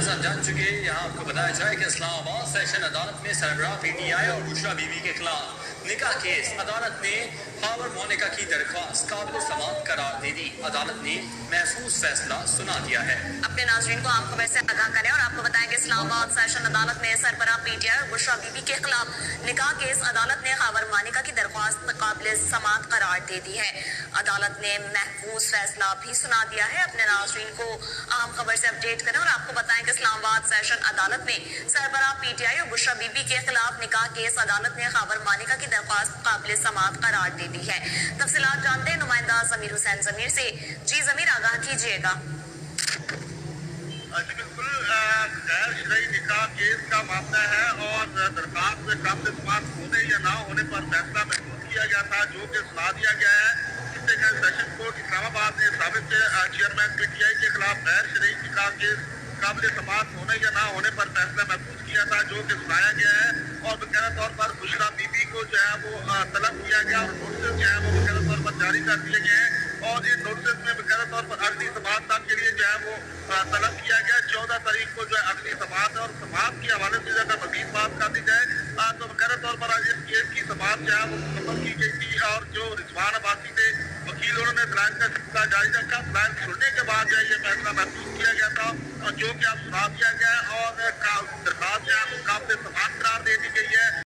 Headlines आप जान चुके हैं। यहाँ आपको बताया जाए कि इस्लामाबाद सेशन अदालत में सरबराह पीटीआई और बुशरा बीबी के खिलाफ निकाह केस अदालत ने खैबर मोनिका की दरख्वास्त काबिल समाअत करार दे दी। अदालत ने महफूज फैसला सुना दिया है। अपने नाज़रीन को आप खबर से आगाह करें और आपको बताएं कि इस्लामाबाद सेशन अदालत में सरबराह पीटीआई और बुशरा बीबी के खिलाफ निकाह केस अदालत ने खैबर मोनिका की दरख्वास्त काबिल समाअत करार दे दी है। अदालत ने महफूज फैसला भी सुना दिया है। अपने नाज़रीन को अहम खबर से अपडेट करें और आपको बताएं कि इस्लामाबाद सेशन अदालत में सरबराह पीटीआई और बुशरा बीबी के खिलाफ निकाह केस अदालत ने खैबर मोनिका की दरख्वास्त काबिल समाअत करार दे दी है। तफसीलात जानते हैं नुमाइंदा ज़मीर हुसैन ज़मीर से। जी ज़मीर, आगाह कीजिएगा। बिल्कुल गैर शरई निकाह केस का मामला है और दरखास्त में काबिल समाअत होने या ना होने पर फैसला महफूज किया गया था, जो कि सुना दिया गया है। इससे सेशन कोर्ट इस्लामाबाद ने साबित चेयरमैन पीटीआई के खिलाफ गैर शरई निकाह केस काबिल समाअत होने या ना होने पर फैसला महफूज किया था, जो कि सुनाया गया है। और बकायदा तौर पर बुशरा बीबी को जो है वो तलब किया गया और नोटिस जो है वो बकायदा तौर पर जारी कर दिए गए हैं और इन नोटिस में बकायदा तौर पर अगली समाअत तक के लिए जो है वो तलब किया गया। 14 तारीख को जो है अगली समाअत है और समाअत के हवाले से अगर मज़ीद बात कर दी जाए तो बकायदा तौर पर आज इस केस की समाअत जो है वो मुकम्मल की गई थी और जो रिजवान अब्बासी थे वकील, उन्होंने दलाइल का सिलसिला जारी रखा। दलाइल सुनने के बाद जो है ये फैसला महफूज किया गया था और जो कि अब सुना दिया गया है और दरखास्त जो है वो काबिल समाअत करार दे दी गई है।